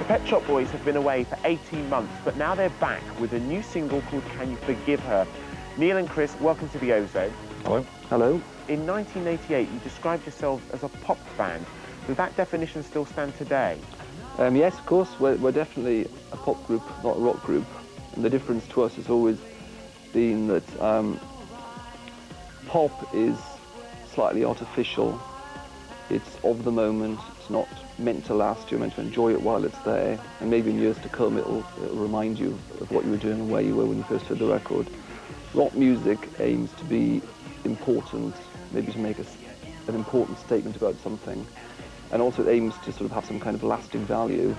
Pet Shop Boys have been away for 18 months, but now they're back with a new single called Can You Forgive Her? Neil and Chris, welcome to the Ozone. Hello. Hello. In 1988, you described yourselves as a pop band. Does that definition still stand today? Yes, of course. We're definitely a pop group, not a rock group. And the difference to us has always been that pop is slightly artificial. It's of the moment. It's not meant to last. You're meant to enjoy it while it's there. And maybe in years to come, it'll remind you of what you were doing and where you were when you first heard the record. Rock music aims to be important, maybe to make an important statement about something. And also it aims to sort of have some kind of lasting value.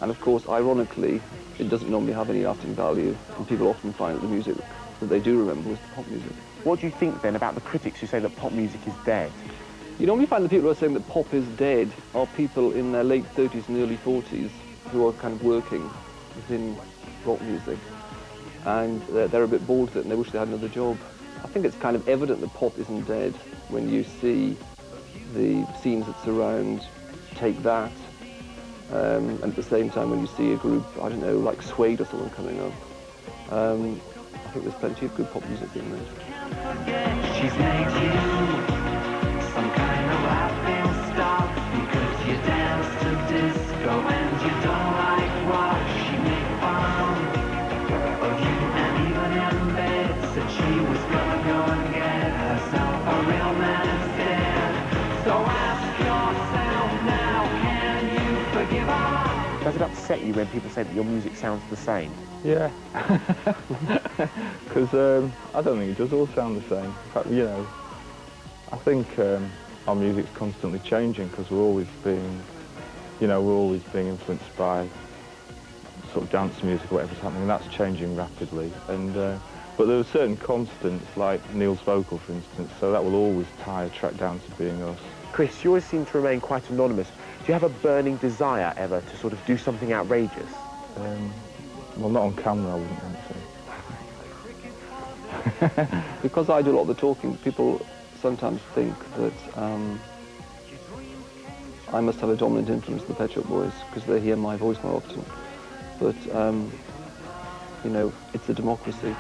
And of course, ironically, it doesn't normally have any lasting value. And people often find that the music that they do remember was the pop music. What do you think then about the critics who say that pop music is dead? You normally find the people who are saying that pop is dead are people in their late 30s and early 40s who are kind of working within rock music. And they're a bit bored with it and they wish they had another job. I think it's kind of evident that pop isn't dead when you see the scenes that surround Take That, and at the same time when you see a group, I don't know, like Suede or someone coming up. I think there's plenty of good pop music being made. She's made you some kind of laughing stock because you dance to disco and you don't like rock. She made fun of you and even in bed said she was gonna go and get herself a real man instead. So ask yourself now, can you forgive her? Does it upset you when people say that your music sounds the same? Yeah, because I don't think it does all sound the same. In fact, you know, I think our music's constantly changing because we're always being, you know, we're always being influenced by sort of dance music or whatever's happening, and that's changing rapidly. And but there are certain constants, like Neil's vocal, for instance, so that will always tie a track down to being us. Chris, you always seem to remain quite anonymous. Do you have a burning desire ever to sort of do something outrageous? Well, not on camera, I wouldn't think so. Because I do a lot of the talking, people sometimes think that I must have a dominant influence on the Pet Shop Boys because they hear my voice more often. But, you know, it's a democracy.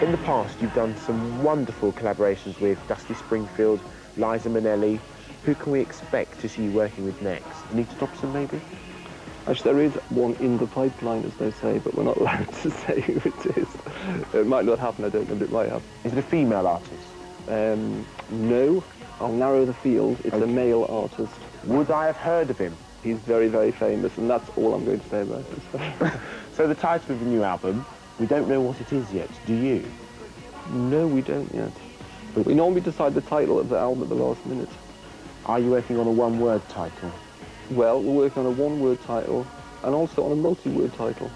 In the past, you've done some wonderful collaborations with Dusty Springfield, Liza Minnelli. Who can we expect to see you working with next? Anita Dobson, maybe? Actually, there is one in the pipeline, as they say, but we're not allowed to say who it is. It might not happen, I don't know, but it might happen. Is it a female artist? No. I'll narrow the field. It's a male artist. Would I have heard of him? He's very, very famous, and that's all I'm going to say about it. So the title of the new album, we don't know what it is yet, do you? No, we don't yet. But we normally decide the title of the album at the last minute. Are you working on a one-word title? Well, we're working on a one-word title and also on a multi-word title.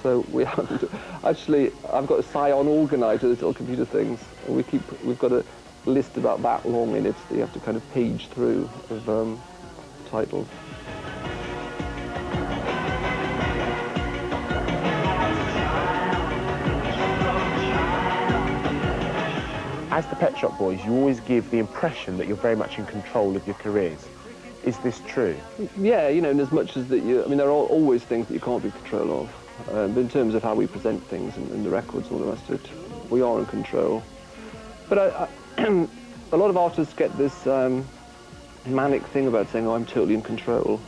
So we haven't... Actually, I've got a Scion organizer, these little computer things, and we've got a list about that long in it that you have to kind of page through of titles. As the Pet Shop Boys, you always give the impression that you're very much in control of your careers. Is this true? Yeah, you know, in as much as that you... I mean, there are always things that you can't be in control of. But in terms of how we present things and the records and all the rest of it, we are in control. But a lot of artists get this manic thing about saying, oh, I'm totally in control.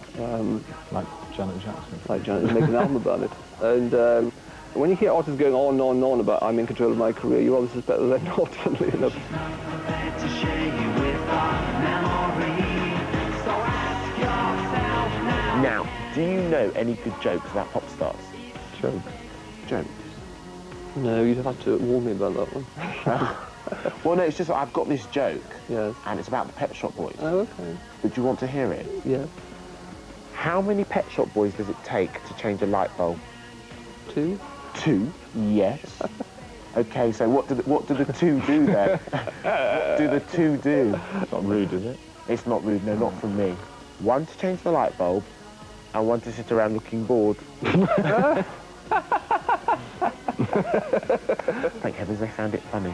Like Janet Jackson. Like Janet, make an album about it. And when you hear artists going on and on and on about I'm in control of my career, you obviously suspect that they're not, funnily enough. Now, do you know any good jokes about pop stars? Jokes? Jokes? No, you'd have to warn me about that one. Well, no, it's just I've got this joke. Yes. And it's about the Pet Shop Boys. Oh, okay. But do you want to hear it? Yeah. How many Pet Shop Boys does it take to change a light bulb? 2? 2? Yes. Okay, so what do the 2 do then? What do the 2 do? It's not rude, is it? It's not rude, no, not from me. 1 to change the light bulb, and 1 to sit around looking bored. Thank heavens they found it funny.